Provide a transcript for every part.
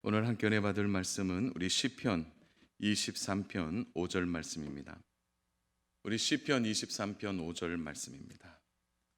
오늘 함께 은혜 받을 말씀은 우리 시편 23편 5절 말씀입니다. 우리 시편 23편 5절 말씀입니다.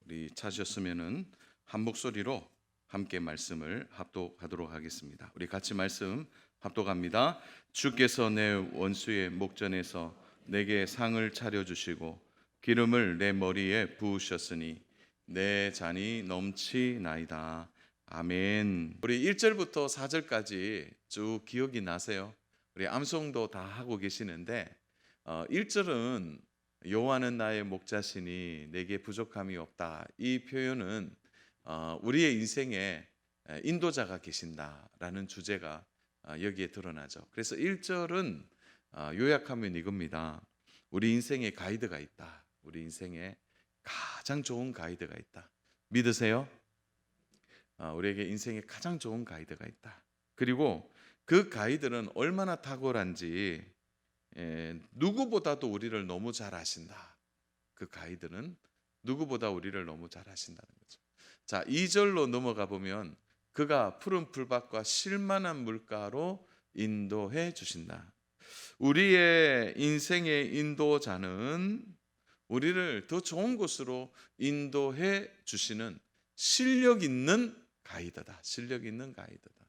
우리 찾으셨으면은 한 목소리로 함께 말씀을 합독하도록 하겠습니다. 우리 같이 말씀 합독합니다. 주께서 내 원수의 목전에서 내게 상을 차려 주시고 기름을 내 머리에 부으셨으니 내 잔이 넘치나이다. 아멘. 우리 1절부터 4절까지 쭉 기억이 나세요? 우리 암송도 다 하고 계시는데 1절은 여호와는 나의 목자시니 내게 부족함이 없다. 이 표현은 우리의 인생에 인도자가 계신다라는 주제가 여기에 드러나죠. 그래서 1절은 요약하면 이겁니다. 우리 인생에 가이드가 있다. 우리 인생에 가장 좋은 가이드가 있다. 믿으세요? 우리에게 인생에 가장 좋은 가이드가 있다. 그리고 그 가이드는 얼마나 탁월한지 누구보다도 우리를 너무 잘 아신다. 그 가이드는 누구보다 우리를 너무 잘 아신다는 거죠. 자, 2절로 넘어가 보면 그가 푸른 풀밭과 쉴만한 물가로 인도해 주신다. 우리의 인생의 인도자는 우리를 더 좋은 곳으로 인도해 주시는 실력 있는 가이드다. 실력 있는 가이드다.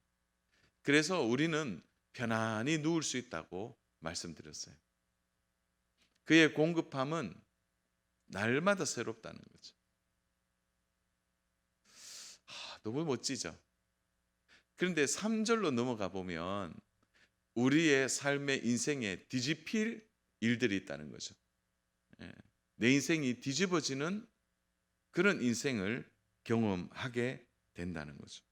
그래서 우리는 편안히 누울 수 있다고 말씀드렸어요. 그의 공급함은 날마다 새롭다는 거죠. 너무 멋지죠. 그런데 3절로 넘어가 보면 우리의 삶의 인생에 뒤집힐 일들이 있다는 거죠. 내 인생이 뒤집어지는 그런 인생을 경험하게 된다는 거죠.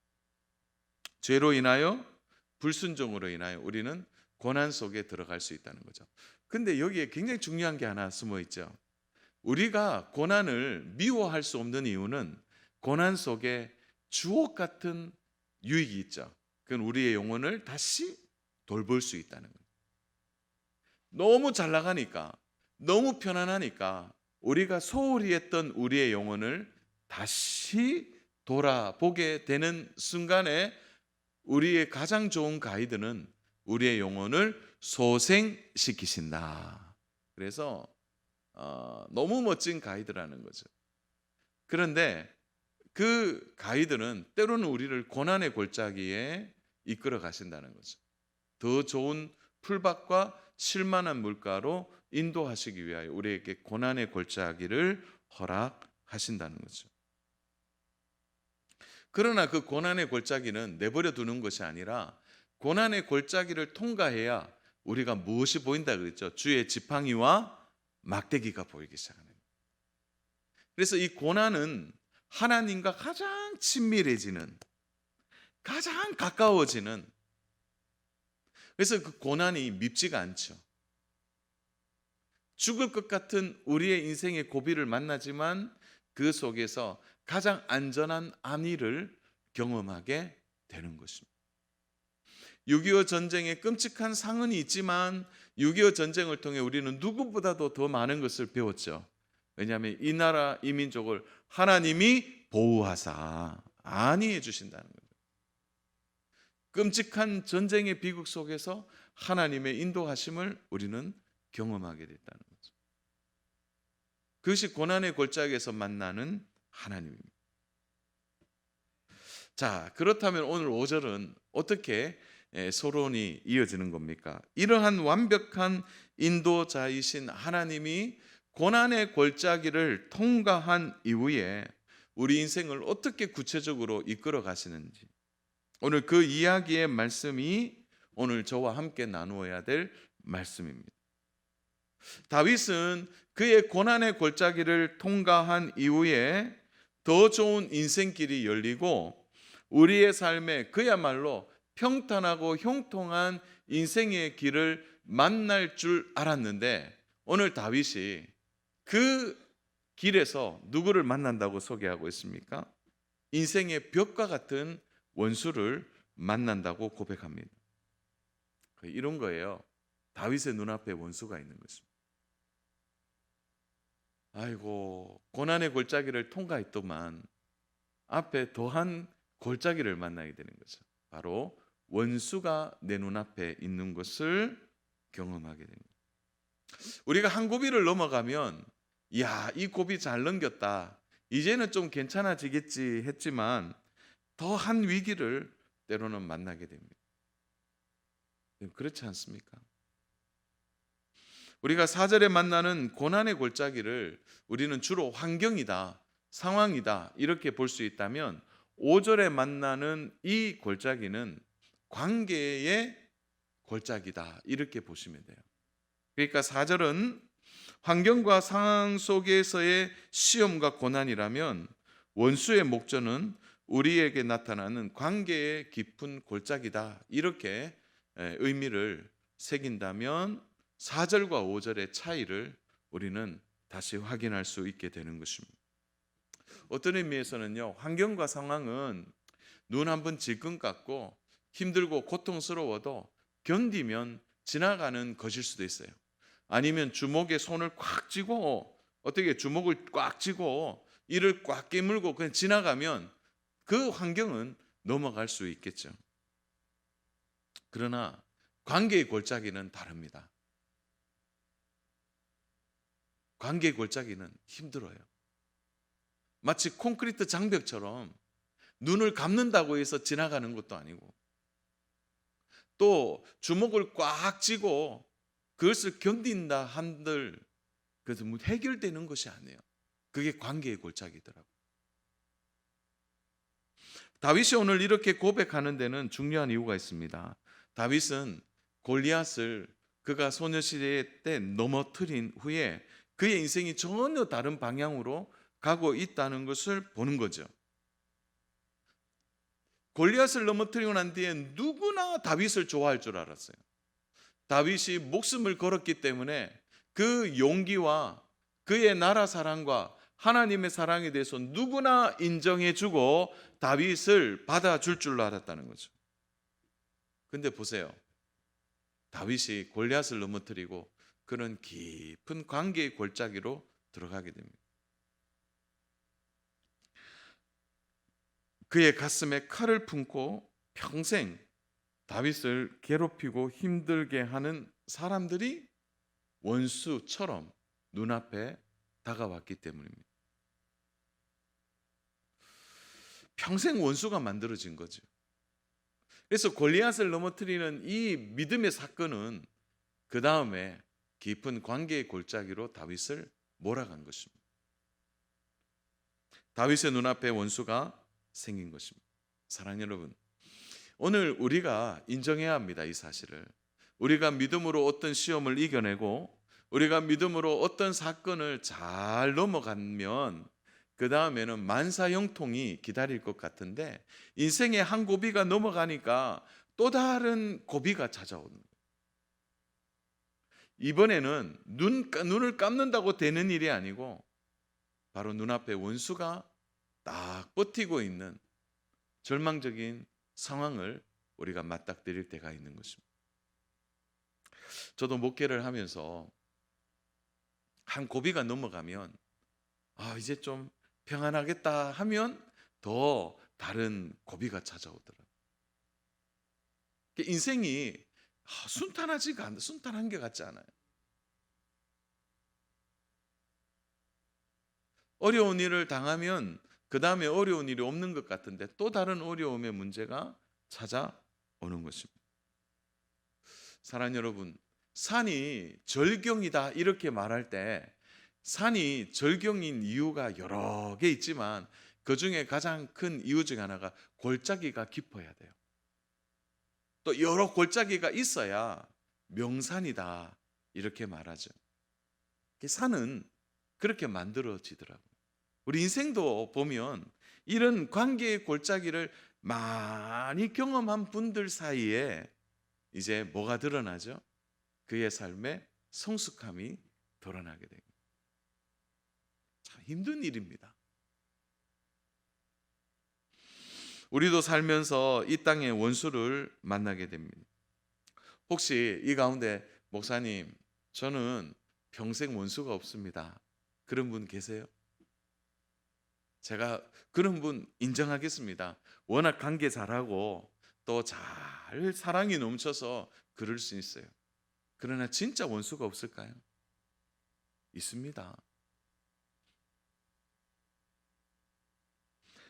죄로 인하여 불순종으로 인하여 우리는 고난 속에 들어갈 수 있다는 거죠. 근데 여기에 굉장히 중요한 게 하나 숨어 있죠. 우리가 고난을 미워할 수 없는 이유는 고난 속에 주옥 같은 유익이 있죠. 그건 우리의 영혼을 다시 돌볼 수 있다는 거예요. 너무 잘 나가니까, 너무 편안하니까 우리가 소홀히 했던 우리의 영혼을 다시 돌아보게 되는 순간에 우리의 가장 좋은 가이드는 우리의 영혼을 소생시키신다. 그래서 너무 멋진 가이드라는 거죠. 그런데 그 가이드는 때로는 우리를 고난의 골짜기에 이끌어 가신다는 거죠. 더 좋은 풀밭과 쉴만한 물가로 인도하시기 위하여 우리에게 고난의 골짜기를 허락하신다는 거죠. 그러나 그 고난의 골짜기는 내버려 두는 것이 아니라 고난의 골짜기를 통과해야 우리가 무엇이 보인다 그랬죠? 주의 지팡이와 막대기가 보이기 시작하는 거예요. 그래서 이 고난은 하나님과 가장 친밀해지는, 가장 가까워지는, 그래서 그 고난이 밉지가 않죠. 죽을 것 같은 우리의 인생의 고비를 만나지만 그 속에서 가장 안전한 안위를 경험하게 되는 것입니다. 6.25 전쟁에 끔찍한 상흔이 있지만 6.25 전쟁을 통해 우리는 누구보다도 더 많은 것을 배웠죠. 왜냐하면 이 나라 이 민족을 하나님이 보호하사 안위해 주신다는 거예요. 끔찍한 전쟁의 비극 속에서 하나님의 인도하심을 우리는 경험하게 됐다는 거죠. 그것이 고난의 골짜기에서 만나는 하나님입니다. 자, 그렇다면 오늘 5절은 어떻게 서론이 이어지는 겁니까? 이러한 완벽한 인도자이신 하나님이 고난의 골짜기를 통과한 이후에 우리 인생을 어떻게 구체적으로 이끌어 가시는지, 오늘 그 이야기의 말씀이 오늘 저와 함께 나누어야 될 말씀입니다. 다윗은 그의 고난의 골짜기를 통과한 이후에 더 좋은 인생길이 열리고 우리의 삶에 그야말로 평탄하고 형통한 인생의 길을 만날 줄 알았는데 오늘 다윗이 그 길에서 누구를 만난다고 소개하고 있습니까? 인생의 벽과 같은 원수를 만난다고 고백합니다. 이런 거예요. 다윗의 눈앞에 원수가 있는 것입니다. 아이고, 고난의 골짜기를 통과했더만 앞에 더한 골짜기를 만나게 되는 거죠. 바로 원수가 내 눈앞에 있는 것을 경험하게 됩니다. 우리가 한 고비를 넘어가면 야, 이 고비 잘 넘겼다. 이제는 좀 괜찮아지겠지 했지만 더 한 위기를 때로는 만나게 됩니다. 그렇지 않습니까? 우리가 4절에 만나는 고난의 골짜기를 우리는 주로 환경이다, 상황이다 이렇게 볼 수 있다면 5절에 만나는 이 골짜기는 관계의 골짜기다 이렇게 보시면 돼요. 그러니까 4절은 환경과 상황 속에서의 시험과 고난이라면 원수의 목전은 우리에게 나타나는 관계의 깊은 골짜기다 이렇게 의미를 새긴다면 4절과 5절의 차이를 우리는 다시 확인할 수 있게 되는 것입니다. 어떤 의미에서는요, 환경과 상황은 눈 한번 질끈 감고 힘들고 고통스러워도 견디면 지나가는 것일 수도 있어요. 아니면 주먹에 손을 꽉 쥐고 어떻게 주먹을 꽉 쥐고 이를 꽉 깨물고 그냥 지나가면 그 환경은 넘어갈 수 있겠죠. 그러나 관계의 골짜기는 다릅니다. 관계의 골짜기는 힘들어요. 마치 콘크리트 장벽처럼 눈을 감는다고 해서 지나가는 것도 아니고 또 주먹을 꽉 쥐고 그것을 견딘다 한들 그래서 해결되는 것이 아니에요. 그게 관계의 골짜기더라고요. 다윗이 오늘 이렇게 고백하는 데는 중요한 이유가 있습니다. 다윗은 골리앗을 그가 소녀시대 때 넘어뜨린 후에 그의 인생이 전혀 다른 방향으로 가고 있다는 것을 보는 거죠. 골리앗을 넘어뜨리고 난 뒤에 누구나 다윗을 좋아할 줄 알았어요. 다윗이 목숨을 걸었기 때문에 그 용기와 그의 나라 사랑과 하나님의 사랑에 대해서 누구나 인정해주고 다윗을 받아줄 줄 알았다는 거죠. 근데 보세요. 다윗이 골리앗을 넘어뜨리고 그런 깊은 관계의 골짜기로 들어가게 됩니다. 그의 가슴에 칼을 품고 평생 다윗을 괴롭히고 힘들게 하는 사람들이 원수처럼 눈앞에 다가왔기 때문입니다. 평생 원수가 만들어진 거죠. 그래서 골리앗을 넘어뜨리는 이 믿음의 사건은 그 다음에 깊은 관계의 골짜기로 다윗을 몰아간 것입니다. 다윗의 눈앞에 원수가 생긴 것입니다. 사랑하는 여러분, 오늘 우리가 인정해야 합니다. 이 사실을. 우리가 믿음으로 어떤 시험을 이겨내고 우리가 믿음으로 어떤 사건을 잘 넘어가면 그 다음에는 만사형통이 기다릴 것 같은데 인생의 한 고비가 넘어가니까 또 다른 고비가 찾아오는 거예요. 이번에는 눈을 감는다고 되는 일이 아니고 바로 눈앞에 원수가 딱 버티고 있는 절망적인 상황을 우리가 맞닥뜨릴 때가 있는 것입니다. 저도 목회를 하면서 한 고비가 넘어가면 이제 좀 평안하겠다 하면 더 다른 고비가 찾아오더라고요. 인생이 순탄한 게 같지 않아요. 어려운 일을 당하면 그 다음에 어려운 일이 없는 것 같은데 또 다른 어려움의 문제가 찾아오는 것입니다. 사랑하는 여러분, 산이 절경이다 이렇게 말할 때 산이 절경인 이유가 여러 개 있지만 그 중에 가장 큰 이유 중 하나가 골짜기가 깊어야 돼요. 또 여러 골짜기가 있어야 명산이다 이렇게 말하죠. 산은 그렇게 만들어지더라고요. 우리 인생도 보면 이런 관계의 골짜기를 많이 경험한 분들 사이에 이제 뭐가 드러나죠? 그의 삶에 성숙함이 드러나게 됩니다. 참 힘든 일입니다. 우리도 살면서 이 땅의 원수를 만나게 됩니다. 혹시 이 가운데 목사님, 저는 평생 원수가 없습니다. 그런 분 계세요? 제가 그런 분 인정하겠습니다. 워낙 관계 잘하고 또 잘 사랑이 넘쳐서 그럴 수 있어요. 그러나 진짜 원수가 없을까요? 있습니다.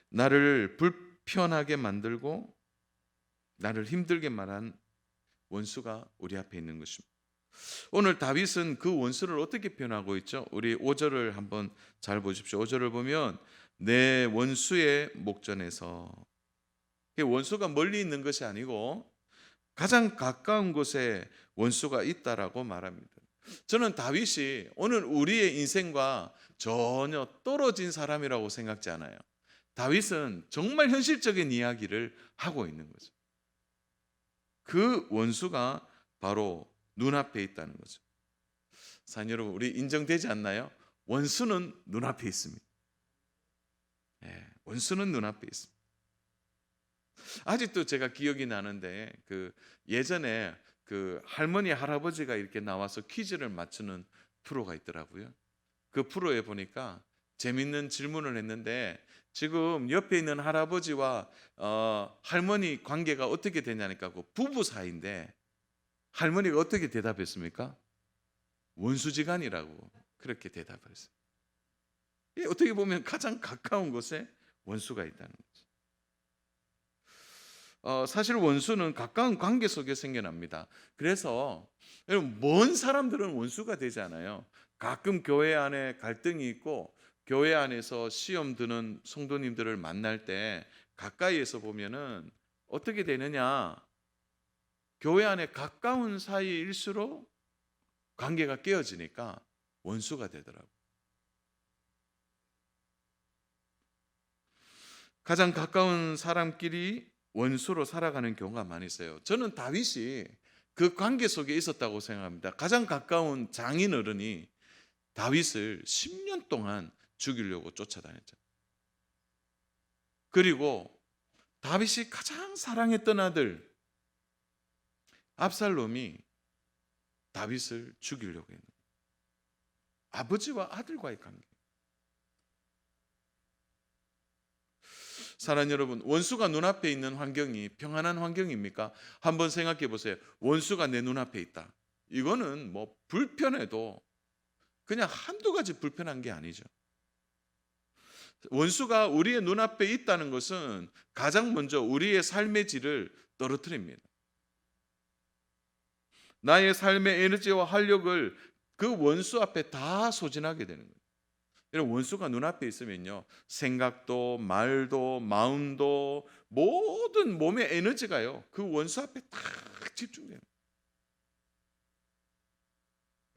나를 불편하게 만들고 나를 힘들게 말한 원수가 우리 앞에 있는 것입니다. 오늘 다윗은 그 원수를 어떻게 표현하고 있죠? 우리 5절을 한번 잘 보십시오. 5절을 보면 내 원수의 목전에서, 원수가 멀리 있는 것이 아니고 가장 가까운 곳에 원수가 있다라고 말합니다. 저는 다윗이 오늘 우리의 인생과 전혀 떨어진 사람이라고 생각지 않아요. 다윗은 정말 현실적인 이야기를 하고 있는 거죠. 그 원수가 바로 눈앞에 있다는 거죠. 사랑 여러분, 우리 인정되지 않나요? 원수는 눈앞에 있습니다. 원수는 눈앞에 있습니다. 아직도 제가 기억이 나는데 예전에 할머니 할아버지가 이렇게 나와서 퀴즈를 맞추는 프로가 있더라고요. 그 프로에 보니까 재밌는 질문을 했는데 지금 옆에 있는 할아버지와 할머니 관계가 어떻게 되냐니까 부부 사이인데 할머니가 어떻게 대답했습니까? 원수지간이라고 그렇게 대답했어요. 어떻게 보면 가장 가까운 곳에 원수가 있다는 거죠. 사실 원수는 가까운 관계 속에 생겨납니다. 그래서 여러분, 먼 사람들은 원수가 되지 않아요. 가끔 교회 안에 갈등이 있고 교회 안에서 시험 드는 성도님들을 만날 때 가까이에서 보면은 어떻게 되느냐? 교회 안에 가까운 사이일수록 관계가 깨어지니까 원수가 되더라고요. 가장 가까운 사람끼리 원수로 살아가는 경우가 많이 있어요. 저는 다윗이 그 관계 속에 있었다고 생각합니다. 가장 가까운 장인어른이 다윗을 10년 동안 죽이려고 쫓아다녔죠. 그리고 다윗이 가장 사랑했던 아들 압살롬이 다윗을 죽이려고 했는 거예요. 아버지와 아들과의 관계. 사랑하는 여러분, 원수가 눈앞에 있는 환경이 평안한 환경입니까? 한번 생각해 보세요. 원수가 내 눈앞에 있다. 이거는 불편해도 그냥 한두 가지 불편한 게 아니죠. 원수가 우리의 눈앞에 있다는 것은 가장 먼저 우리의 삶의 질을 떨어뜨립니다. 나의 삶의 에너지와 활력을 그 원수 앞에 다 소진하게 되는 거예요. 이런 원수가 눈앞에 있으면요, 생각도 말도 마음도 모든 몸의 에너지가요 그 원수 앞에 딱 집중돼요.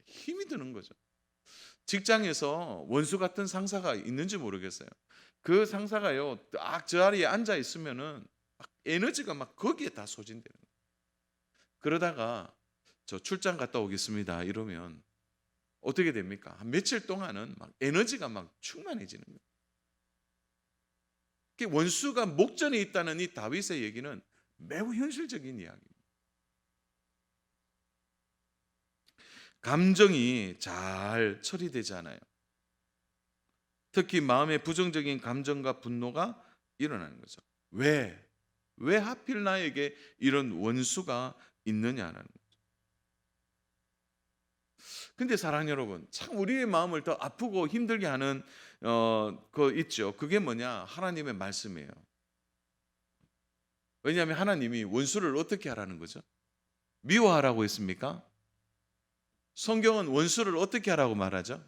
힘이 드는 거죠. 직장에서 원수 같은 상사가 있는지 모르겠어요. 그 상사가요 딱 저 자리에 앉아 있으면은 에너지가 거기에 다 소진되는 거예요. 그러다가 저 출장 갔다 오겠습니다 이러면 어떻게 됩니까? 한 며칠 동안은 에너지가 충만해지는 거예요. 원수가 목전에 있다는 이 다윗의 얘기는 매우 현실적인 이야기입니다. 감정이 잘 처리되지 않아요. 특히 마음의 부정적인 감정과 분노가 일어나는 거죠. 왜 하필 나에게 이런 원수가 있느냐는 거죠. 근데 사랑하는 여러분, 참 우리의 마음을 더 아프고 힘들게 하는 거 있죠. 그게 뭐냐? 하나님의 말씀이에요. 왜냐하면 하나님이 원수를 어떻게 하라는 거죠? 미워하라고 했습니까? 성경은 원수를 어떻게 하라고 말하죠?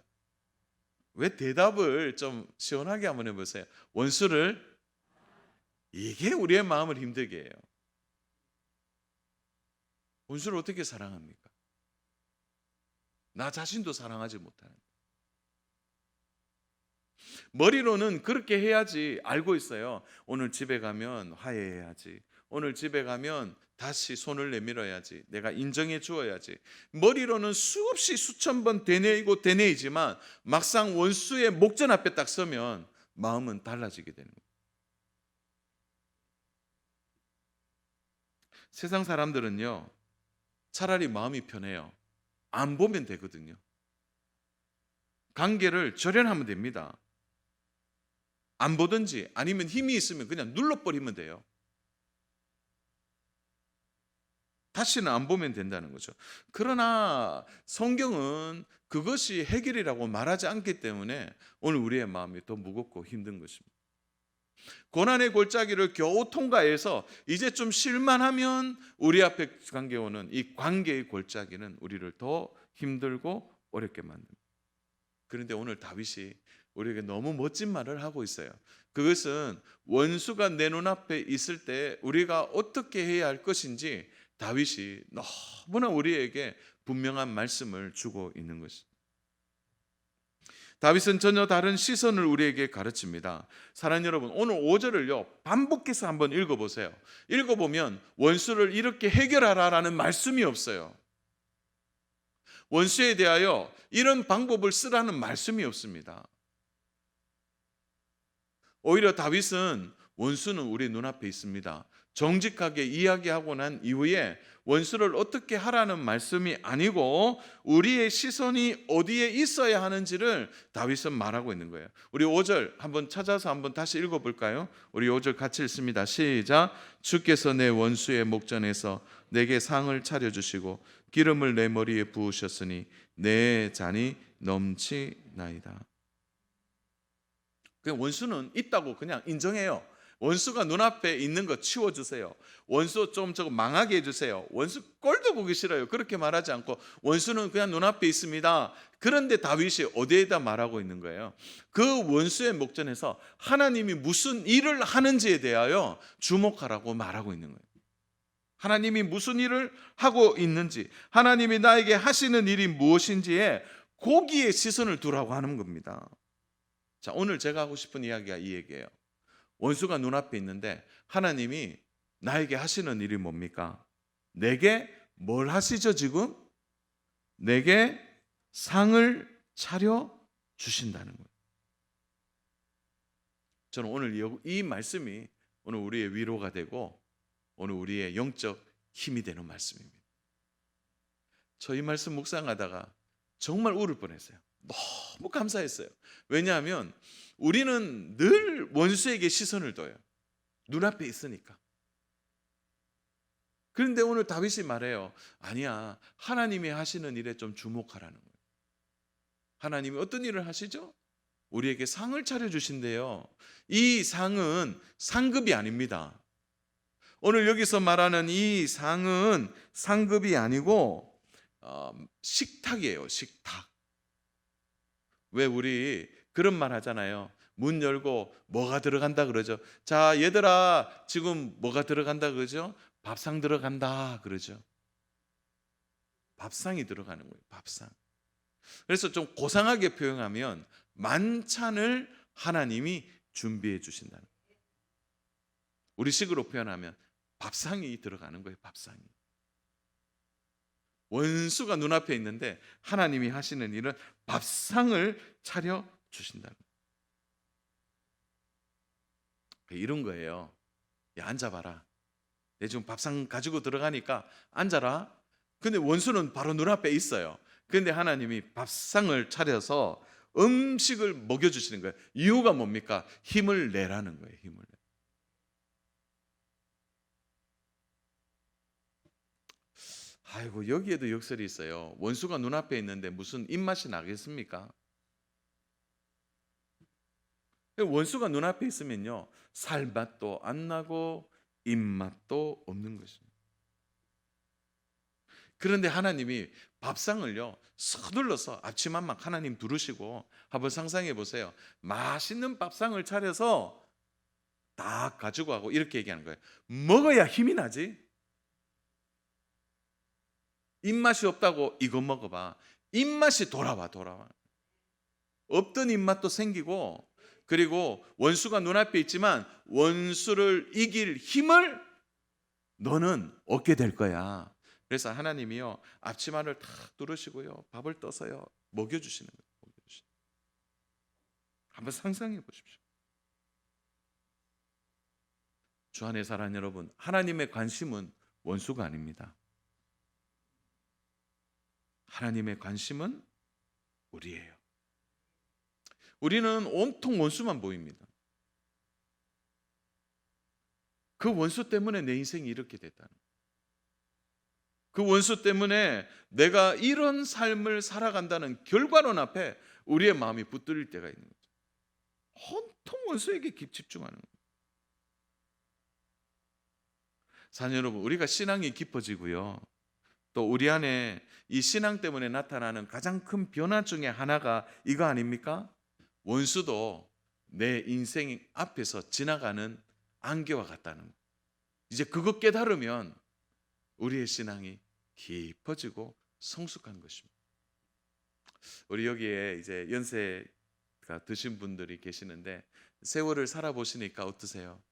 왜 대답을 좀 시원하게 한번 해보세요. 원수를, 이게 우리의 마음을 힘들게 해요. 원수를 어떻게 사랑합니까? 나 자신도 사랑하지 못하는. 머리로는 그렇게 해야지 알고 있어요. 오늘 집에 가면 화해해야지. 오늘 집에 가면 다시 손을 내밀어야지. 내가 인정해 주어야지. 머리로는 수없이 수천 번 되뇌이지만 막상 원수의 목전 앞에 딱 서면 마음은 달라지게 되는 거예요. 세상 사람들은요, 차라리 마음이 편해요. 안 보면 되거든요. 관계를 절연하면 됩니다. 안 보든지 아니면 힘이 있으면 그냥 눌러버리면 돼요. 다시는 안 보면 된다는 거죠. 그러나 성경은 그것이 해결이라고 말하지 않기 때문에 오늘 우리의 마음이 더 무겁고 힘든 것입니다. 고난의 골짜기를 겨우 통과해서 이제 좀 쉴만하면 우리 앞에 관계오는 이 관계의 골짜기는 우리를 더 힘들고 어렵게 만듭니다. 그런데 오늘 다윗이 우리에게 너무 멋진 말을 하고 있어요. 그것은 원수가 내 눈앞에 있을 때 우리가 어떻게 해야 할 것인지 다윗이 너무나 우리에게 분명한 말씀을 주고 있는 것입니다. 다윗은 전혀 다른 시선을 우리에게 가르칩니다. 사랑하는 여러분, 오늘 5절을요 반복해서 한번 읽어보세요. 읽어보면 원수를 이렇게 해결하라라는 말씀이 없어요. 원수에 대하여 이런 방법을 쓰라는 말씀이 없습니다. 오히려 다윗은 원수는 우리 눈앞에 있습니다. 정직하게 이야기하고 난 이후에 원수를 어떻게 하라는 말씀이 아니고 우리의 시선이 어디에 있어야 하는지를 다윗은 말하고 있는 거예요. 우리 5절 한번 찾아서 한번 다시 읽어볼까요? 우리 5절 같이 읽습니다. 시작. 주께서 내 원수의 목전에서 내게 상을 차려주시고 기름을 내 머리에 부으셨으니 내 잔이 넘치나이다. 원수는 있다고 그냥 인정해요. 원수가 눈앞에 있는 거 치워주세요. 원수 좀 저거 망하게 해주세요. 원수 꼴도 보기 싫어요. 그렇게 말하지 않고 원수는 그냥 눈앞에 있습니다. 그런데 다윗이 어디에다 말하고 있는 거예요? 그 원수의 목전에서 하나님이 무슨 일을 하는지에 대하여 주목하라고 말하고 있는 거예요. 하나님이 무슨 일을 하고 있는지, 하나님이 나에게 하시는 일이 무엇인지에 거기에 시선을 두라고 하는 겁니다. 자, 오늘 제가 하고 싶은 이야기가 이 얘기예요. 원수가 눈앞에 있는데 하나님이 나에게 하시는 일이 뭡니까? 내게 뭘 하시죠 지금? 내게 상을 차려 주신다는 거예요. 저는 오늘 이 말씀이 오늘 우리의 위로가 되고 오늘 우리의 영적 힘이 되는 말씀입니다. 저 이 말씀 묵상하다가 정말 울을 뻔했어요. 너무 감사했어요. 왜냐하면 우리는 늘 원수에게 시선을 둬요. 눈앞에 있으니까. 그런데 오늘 다윗이 말해요. 아니야, 하나님이 하시는 일에 좀 주목하라는 거예요. 하나님이 어떤 일을 하시죠? 우리에게 상을 차려주신대요. 이 상은 상급이 아닙니다. 오늘 여기서 말하는 이 상은 상급이 아니고 식탁이에요. 식탁. 왜 우리 그런 말 하잖아요. 문 열고 뭐가 들어간다 그러죠. 자, 얘들아, 지금 뭐가 들어간다 그러죠? 밥상 들어간다 그러죠. 밥상이 들어가는 거예요. 밥상. 그래서 좀 고상하게 표현하면 만찬을 하나님이 준비해 주신다는 거예요. 우리식으로 표현하면 밥상이 들어가는 거예요. 밥상이. 원수가 눈앞에 있는데 하나님이 하시는 일은 밥상을 차려 주신다는 거예요. 이런 거예요. 야, 앉아봐라. 내 지금 밥상 가지고 들어가니까 앉아라. 근데 원수는 바로 눈앞에 있어요. 그런데 하나님이 밥상을 차려서 음식을 먹여주시는 거예요. 이유가 뭡니까? 힘을 내라는 거예요. 힘을 내. 아이고, 여기에도 역설이 있어요. 원수가 눈앞에 있는데 무슨 입맛이 나겠습니까? 원수가 눈앞에 있으면요, 살맛도 안 나고 입맛도 없는 것입니다. 그런데 하나님이 밥상을요 서둘러서 앞치마막 하나님 두르시고 한번 상상해 보세요. 맛있는 밥상을 차려서 딱 가지고 가고 이렇게 얘기하는 거예요. 먹어야 힘이 나지. 입맛이 없다고 이거 먹어봐. 입맛이 돌아와. 없던 입맛도 생기고, 그리고 원수가 눈앞에 있지만 원수를 이길 힘을 너는 얻게 될 거야. 그래서 하나님이요 앞치마를 탁 두르시고요 밥을 떠서요 먹여주시는 거예요. 한번 상상해 보십시오. 주 안에 사랑하는 여러분, 하나님의 관심은 원수가 아닙니다. 하나님의 관심은 우리예요. 우리는 온통 원수만 보입니다. 그 원수 때문에 내 인생이 이렇게 됐다는 거예요. 그 원수 때문에 내가 이런 삶을 살아간다는 결과론 앞에 우리의 마음이 붙들릴 때가 있는 거죠. 온통 원수에게 집중하는 거예요. 자녀 여러분, 우리가 신앙이 깊어지고요, 또 우리 안에 이 신앙 때문에 나타나는 가장 큰 변화 중에 하나가 이거 아닙니까? 원수도 내 인생 앞에서 지나가는 안개와 같다는 거예요. 이제 그거 깨달으면 우리의 신앙이 깊어지고 성숙한 것입니다. 우리 여기에 이제 연세가 드신 분들이 계시는데 세월을 살아보시니까 어떠세요?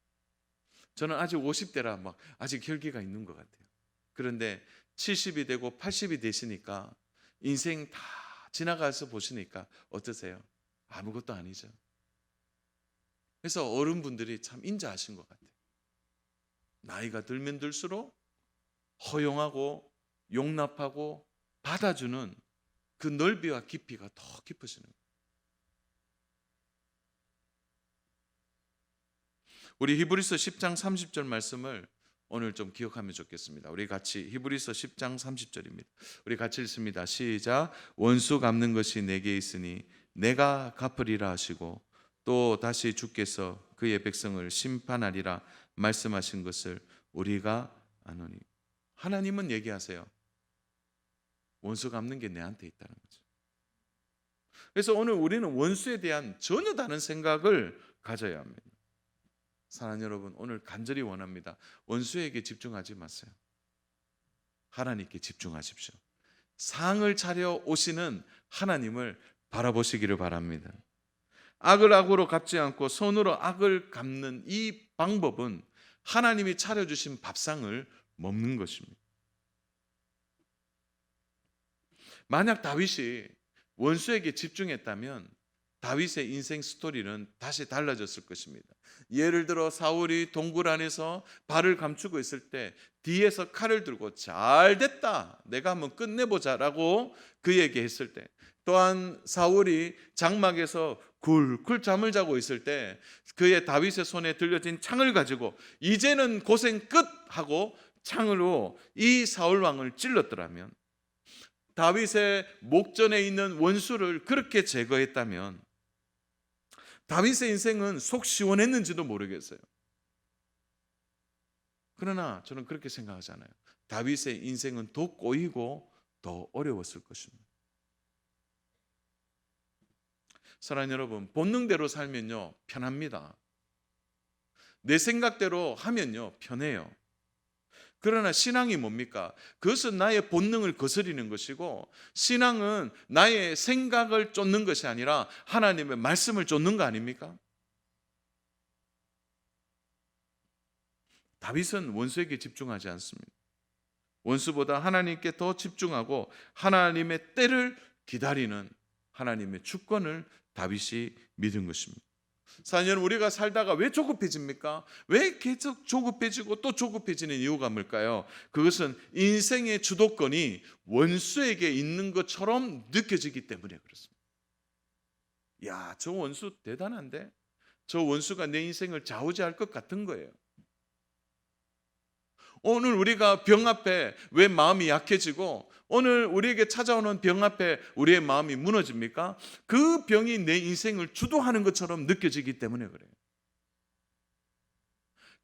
저는 아직 50대라 막 아직 혈기가 있는 것 같아요. 그런데 70이 되고 80이 되시니까 인생 다 지나가서 보시니까 어떠세요? 아무것도 아니죠. 그래서 어른분들이 참 인자하신 것 같아요. 나이가 들면 들수록 허용하고 용납하고 받아주는 그 넓이와 깊이가 더 깊어지는 거예요. 우리 히브리서 10장 30절 말씀을 오늘 좀 기억하면 좋겠습니다. 우리 같이 히브리서 10장 30절입니다. 우리 같이 읽습니다. 시작. 원수 갚는 것이 내게 있으니 내가 갚으리라 하시고 또 다시 주께서 그의 백성을 심판하리라 말씀하신 것을 우리가 아노니. 하나님은 얘기하세요. 원수 갚는 게 내한테 있다는 거죠. 그래서 오늘 우리는 원수에 대한 전혀 다른 생각을 가져야 합니다. 사랑하는 여러분, 오늘 간절히 원합니다. 원수에게 집중하지 마세요. 하나님께 집중하십시오. 상을 차려 오시는 하나님을 바라보시기를 바랍니다. 악을 악으로 갚지 않고 손으로 악을 갚는 이 방법은 하나님이 차려주신 밥상을 먹는 것입니다. 만약 다윗이 원수에게 집중했다면 다윗의 인생 스토리는 다시 달라졌을 것입니다. 예를 들어 사울이 동굴 안에서 발을 감추고 있을 때 뒤에서 칼을 들고 잘 됐다, 내가 한번 끝내보자라고 그에게 했을 때, 또한 사울이 장막에서 굴굴 잠을 자고 있을 때 그의 다윗의 손에 들려진 창을 가지고 이제는 고생 끝 하고 창으로 이 사울 왕을 찔렀더라면, 다윗의 목전에 있는 원수를 그렇게 제거했다면 다윗의 인생은 속 시원했는지도 모르겠어요. 그러나 저는 그렇게 생각하잖아요. 다윗의 인생은 더 꼬이고 더 어려웠을 것입니다. 사랑하는 여러분, 본능대로 살면요 편합니다. 내 생각대로 하면요 편해요. 그러나 신앙이 뭡니까? 그것은 나의 본능을 거스리는 것이고, 신앙은 나의 생각을 쫓는 것이 아니라 하나님의 말씀을 쫓는 거 아닙니까? 다윗은 원수에게 집중하지 않습니다. 원수보다 하나님께 더 집중하고 하나님의 때를 기다리는 하나님의 주권을 다윗이 믿은 것입니다. 사실 우리가 살다가 왜 조급해집니까? 왜 계속 조급해지고 또 조급해지는 이유가 뭘까요? 그것은 인생의 주도권이 원수에게 있는 것처럼 느껴지기 때문에 그렇습니다. 야, 저 원수 대단한데? 저 원수가 내 인생을 좌우지할 것 같은 거예요. 오늘 우리가 병 앞에 왜 마음이 약해지고 오늘 우리에게 찾아오는 병 앞에 우리의 마음이 무너집니까? 그 병이 내 인생을 주도하는 것처럼 느껴지기 때문에 그래요.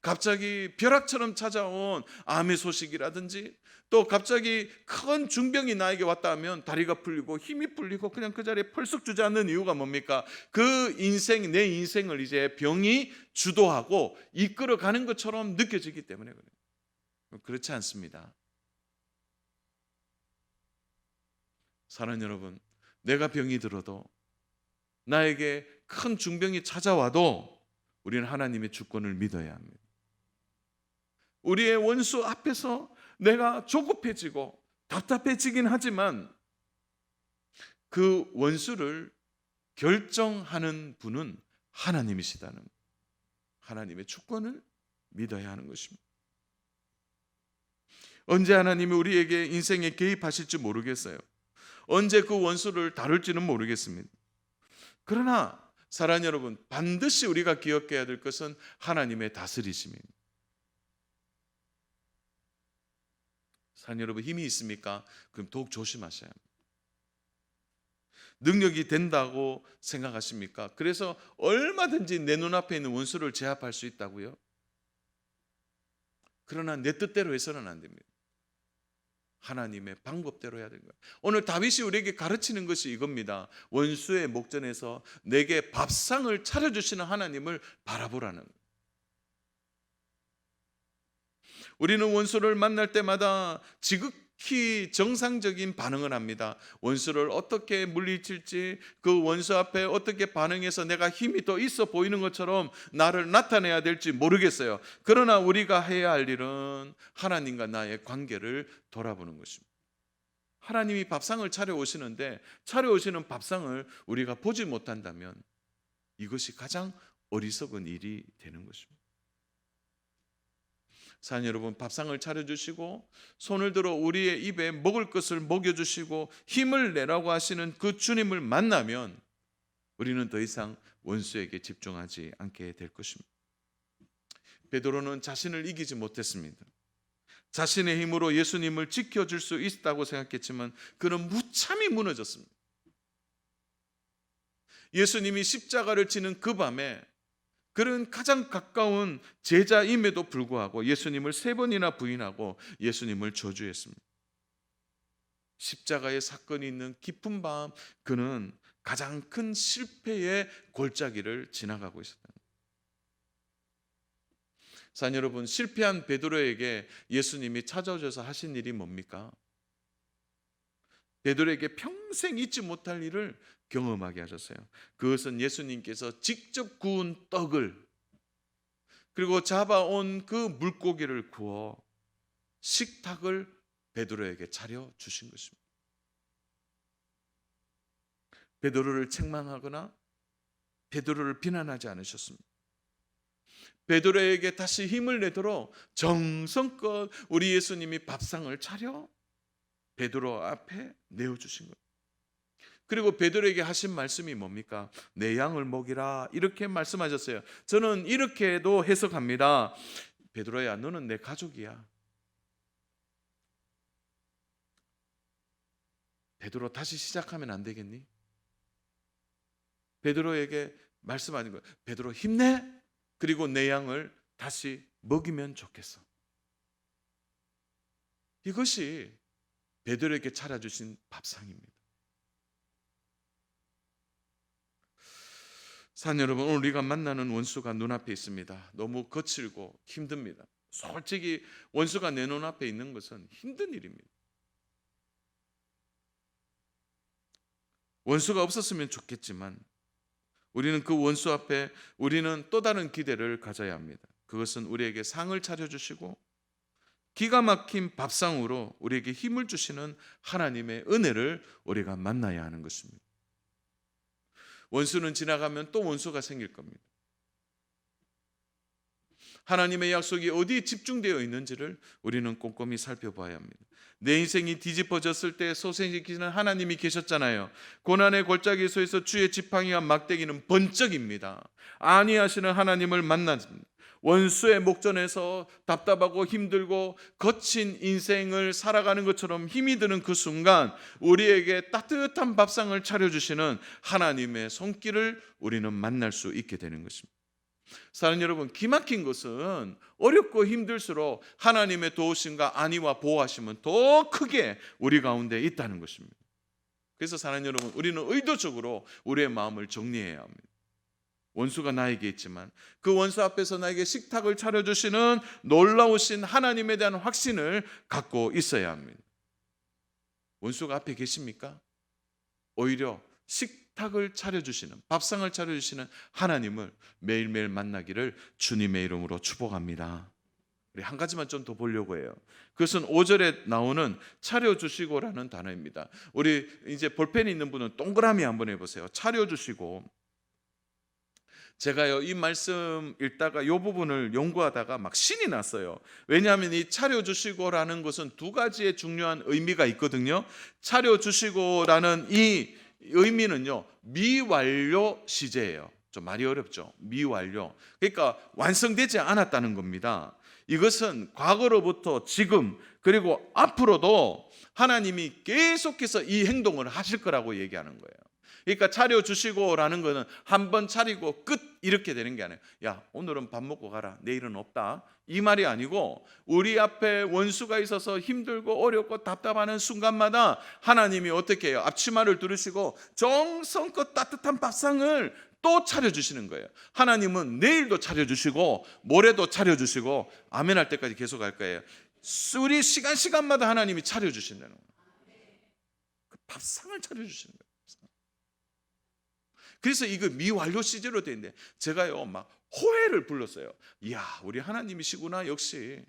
갑자기 벼락처럼 찾아온 암의 소식이라든지 또 갑자기 큰 중병이 나에게 왔다 하면 다리가 풀리고 힘이 풀리고 그냥 그 자리에 펄썩 주저앉는 이유가 뭡니까? 그 인생, 내 인생을 이제 병이 주도하고 이끌어가는 것처럼 느껴지기 때문에 그래요. 그렇지 않습니다. 사랑하는 여러분, 내가 병이 들어도 나에게 큰 중병이 찾아와도 우리는 하나님의 주권을 믿어야 합니다. 우리의 원수 앞에서 내가 조급해지고 답답해지긴 하지만 그 원수를 결정하는 분은 하나님이시다는, 하나님의 주권을 믿어야 하는 것입니다. 언제 하나님이 우리에게 인생에 개입하실지 모르겠어요. 언제 그 원수를 다룰지는 모르겠습니다. 그러나 사랑하는 여러분, 반드시 우리가 기억해야 될 것은 하나님의 다스리심입니다. 사랑하는 여러분, 힘이 있습니까? 그럼 더욱 조심하셔야 합니다. 능력이 된다고 생각하십니까? 그래서 얼마든지 내 눈앞에 있는 원수를 제압할 수 있다고요? 그러나 내 뜻대로 해서는 안 됩니다. 하나님의 방법대로 해야 되는 거예요. 오늘 다윗이 우리에게 가르치는 것이 이겁니다. 원수의 목전에서 내게 밥상을 차려주시는 하나님을 바라보라는 거예요. 우리는 원수를 만날 때마다 지극히 정상적인 반응을 합니다. 원수를 어떻게 물리칠지, 그 원수 앞에 어떻게 반응해서 내가 힘이 더 있어 보이는 것처럼 나를 나타내야 될지 모르겠어요. 그러나 우리가 해야 할 일은 하나님과 나의 관계를 돌아보는 것입니다. 하나님이 밥상을 차려오시는데 차려오시는 밥상을 우리가 보지 못한다면 이것이 가장 어리석은 일이 되는 것입니다. 사랑하는 여러분, 밥상을 차려주시고 손을 들어 우리의 입에 먹을 것을 먹여주시고 힘을 내라고 하시는 그 주님을 만나면 우리는 더 이상 원수에게 집중하지 않게 될 것입니다. 베드로는 자신을 이기지 못했습니다. 자신의 힘으로 예수님을 지켜줄 수 있다고 생각했지만 그는 무참히 무너졌습니다. 예수님이 십자가를 지는 그 밤에 그는 가장 가까운 제자임에도 불구하고 예수님을 3번이나 부인하고 예수님을 저주했습니다. 십자가의 사건이 있는 깊은 밤 그는 가장 큰 실패의 골짜기를 지나가고 있었다. 사랑하는 여러분, 실패한 베드로에게 예수님이 찾아오셔서 하신 일이 뭡니까? 베드로에게 평생 잊지 못할 일을 경험하게 하셨어요. 그것은 예수님께서 직접 구운 떡을 그리고 잡아온 그 물고기를 구워 식탁을 베드로에게 차려 주신 것입니다. 베드로를 책망하거나 베드로를 비난하지 않으셨습니다. 베드로에게 다시 힘을 내도록 정성껏 우리 예수님이 밥상을 차려 베드로 앞에 내어주신 거예요. 그리고 베드로에게 하신 말씀이 뭡니까? 내 양을 먹이라 이렇게 말씀하셨어요. 저는 이렇게도 해석합니다. 베드로야, 너는 내 가족이야. 베드로 다시 시작하면 안 되겠니? 베드로에게 말씀하는 거예요. 베드로 힘내. 그리고 내 양을 다시 먹이면 좋겠어. 이것이 베드로에게 차려주신 밥상입니다. 사랑하는 여러분, 오늘 우리가 만나는 원수가 눈앞에 있습니다. 너무 거칠고 힘듭니다. 솔직히 원수가 내 눈앞에 있는 것은 힘든 일입니다. 원수가 없었으면 좋겠지만 우리는 그 원수 앞에 우리는 또 다른 기대를 가져야 합니다. 그것은 우리에게 상을 차려주시고 기가 막힌 밥상으로 우리에게 힘을 주시는 하나님의 은혜를 우리가 만나야 하는 것입니다. 원수는 지나가면 또 원수가 생길 겁니다. 하나님의 약속이 어디에 집중되어 있는지를 우리는 꼼꼼히 살펴봐야 합니다. 내 인생이 뒤집어졌을 때 소생시키는 하나님이 계셨잖아요. 고난의 골짜기에서 주의 지팡이와 막대기는 번쩍입니다. 아니하시는 하나님을 만났습니다. 원수의 목전에서 답답하고 힘들고 거친 인생을 살아가는 것처럼 힘이 드는 그 순간 우리에게 따뜻한 밥상을 차려주시는 하나님의 손길을 우리는 만날 수 있게 되는 것입니다. 사랑하는 여러분, 기막힌 것은 어렵고 힘들수록 하나님의 도우심과 안위와 보호하심은 더 크게 우리 가운데 있다는 것입니다. 그래서 사랑하는 여러분, 우리는 의도적으로 우리의 마음을 정리해야 합니다. 원수가 나에게 있지만 그 원수 앞에서 나에게 식탁을 차려주시는 놀라우신 하나님에 대한 확신을 갖고 있어야 합니다. 원수가 앞에 계십니까? 오히려 식탁을 차려주시는, 밥상을 차려주시는 하나님을 매일매일 만나기를 주님의 이름으로 축복합니다. 우리 한 가지만 좀 더 보려고 해요. 그것은 5절에 나오는 차려주시고라는 단어입니다. 우리 이제 볼펜이 있는 분은 동그라미 한번 해보세요. 차려주시고. 제가요, 이 말씀 읽다가 이 부분을 연구하다가 막 신이 났어요. 왜냐하면 이 차려주시고라는 것은 두 가지의 중요한 의미가 있거든요. 차려주시고라는 이 의미는요, 미완료 시제예요. 좀 말이 어렵죠. 미완료. 그러니까 완성되지 않았다는 겁니다. 이것은 과거로부터 지금 그리고 앞으로도 하나님이 계속해서 이 행동을 하실 거라고 얘기하는 거예요. 그러니까 차려주시고라는 거는 한 번 차리고 끝 이렇게 되는 게 아니에요. 야, 오늘은 밥 먹고 가라, 내일은 없다, 이 말이 아니고 우리 앞에 원수가 있어서 힘들고 어렵고 답답하는 순간마다 하나님이 어떻게 해요? 앞치마를 두르시고 정성껏 따뜻한 밥상을 또 차려주시는 거예요. 하나님은 내일도 차려주시고 모레도 차려주시고 아멘 할 때까지 계속 할 거예요. 우리 시간마다 하나님이 차려주신다는 거예요. 그 밥상을 차려주시는 거예요. 그래서 이거 미완료 시제로 돼 있는데 제가요 막 호해를 불렀어요. 이야, 우리 하나님이시구나. 역시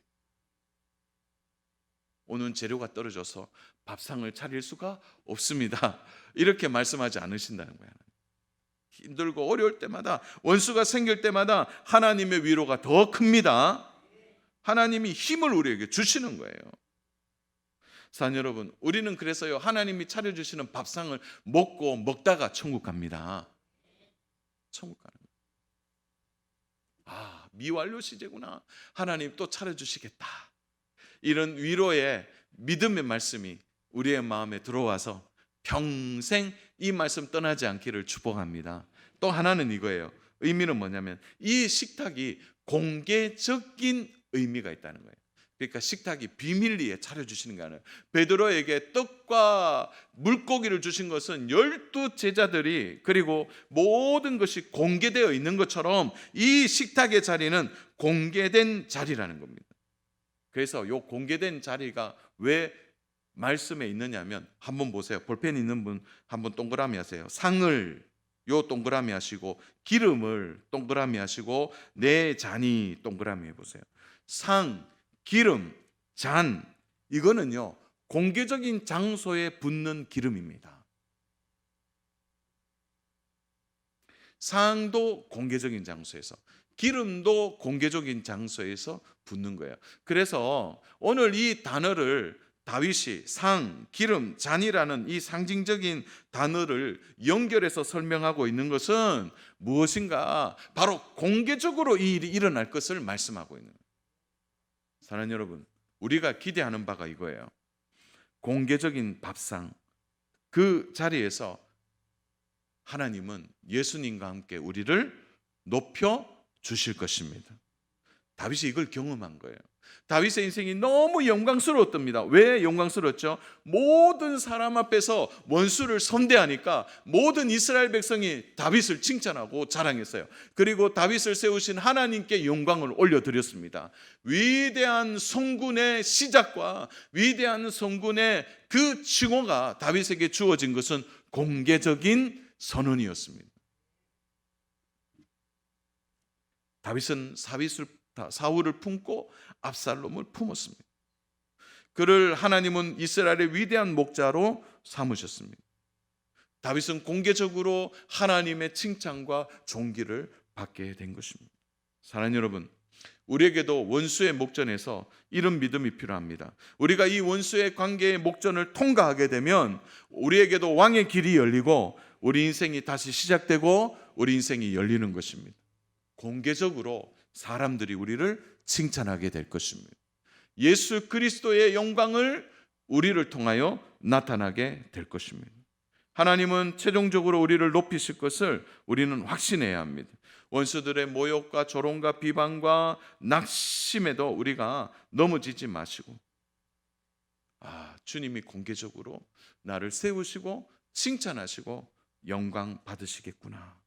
오는 재료가 떨어져서 밥상을 차릴 수가 없습니다, 이렇게 말씀하지 않으신다는 거예요. 힘들고 어려울 때마다, 원수가 생길 때마다 하나님의 위로가 더 큽니다. 하나님이 힘을 우리에게 주시는 거예요. 사랑 여러분, 우리는 그래서요 하나님이 차려주시는 밥상을 먹고 먹다가 천국 갑니다. 천국 가는 거예요. 미완료 시제구나, 하나님 또 차려주시겠다, 이런 위로의 믿음의 말씀이 우리의 마음에 들어와서 평생 이 말씀 떠나지 않기를 축복합니다. 또 하나는 이거예요. 의미는 뭐냐면 이 식탁이 공개적인 의미가 있다는 거예요. 그러니까 식탁이 비밀리에 차려주시는 게 아니에요. 베드로에게 떡과 물고기를 주신 것은 12 제자들이, 그리고 모든 것이 공개되어 있는 것처럼 이 식탁의 자리는 공개된 자리라는 겁니다. 그래서 이 공개된 자리가 왜 말씀에 있느냐면, 한번 보세요. 볼펜 있는 분 한번 동그라미 하세요. 상을 요 동그라미 하시고, 기름을 동그라미 하시고, 내 잔이 동그라미 해보세요. 상, 기름, 잔, 이거는요 공개적인 장소에 붓는 기름입니다. 상도 공개적인 장소에서, 기름도 공개적인 장소에서 붓는 거예요. 그래서 오늘 이 단어를 다윗이 상, 기름, 잔이라는 이 상징적인 단어를 연결해서 설명하고 있는 것은 무엇인가? 바로 공개적으로 이 일이 일어날 것을 말씀하고 있는 거예요. 사랑하는 여러분, 우리가 기대하는 바가 이거예요. 공개적인 밥상, 그 자리에서 하나님은 예수님과 함께 우리를 높여 주실 것입니다. 다윗이 이걸 경험한 거예요. 다윗의 인생이 너무 영광스러웠답니다. 왜 영광스러웠죠? 모든 사람 앞에서 원수를 선대하니까 모든 이스라엘 백성이 다윗을 칭찬하고 자랑했어요. 그리고 다윗을 세우신 하나님께 영광을 올려드렸습니다. 위대한 성군의 시작과 위대한 성군의 그 칭호가 다윗에게 주어진 것은 공개적인 선언이었습니다. 다윗은 사울을 품고 압살롬을 품었습니다. 그를 하나님은 이스라엘의 위대한 목자로 삼으셨습니다. 다윗은 공개적으로 하나님의 칭찬과 존귀를 받게 된 것입니다. 사랑하는 여러분, 우리에게도 원수의 목전에서 이런 믿음이 필요합니다. 우리가 이 원수의 관계의 목전을 통과하게 되면 우리에게도 왕의 길이 열리고 우리 인생이 다시 시작되고 우리 인생이 열리는 것입니다. 공개적으로 사람들이 우리를 칭찬하게 될 것입니다. 예수 그리스도의 영광을 우리를 통하여 나타나게 될 것입니다. 하나님은 최종적으로 우리를 높이실 것을 우리는 확신해야 합니다. 원수들의 모욕과 조롱과 비방과 낙심에도 우리가 넘어지지 마시고, 주님이 공개적으로 나를 세우시고 칭찬하시고 영광 받으시겠구나,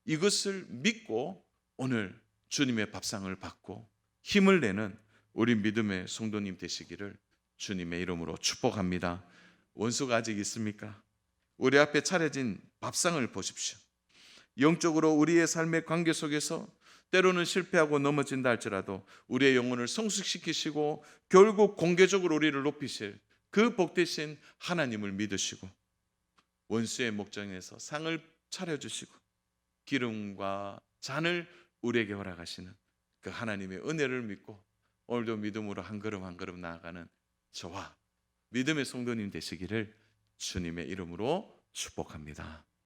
이것을 믿고 오늘 주님의 밥상을 받고 힘을 내는 우리 믿음의 성도님 되시기를 주님의 이름으로 축복합니다. 원수가 아직 있습니까? 우리 앞에 차려진 밥상을 보십시오. 영적으로 우리의 삶의 관계 속에서 때로는 실패하고 넘어진다 할지라도 우리의 영혼을 성숙시키시고 결국 공개적으로 우리를 높이실 그 복되신 하나님을 믿으시고, 원수의 목전에서 상을 차려주시고 기름과 잔을 우리에게 허락하시는 그 하나님의 은혜를 믿고 오늘도 믿음으로 한 걸음 한 걸음 나아가는 저와 믿음의 성도님 되시기를 주님의 이름으로 축복합니다.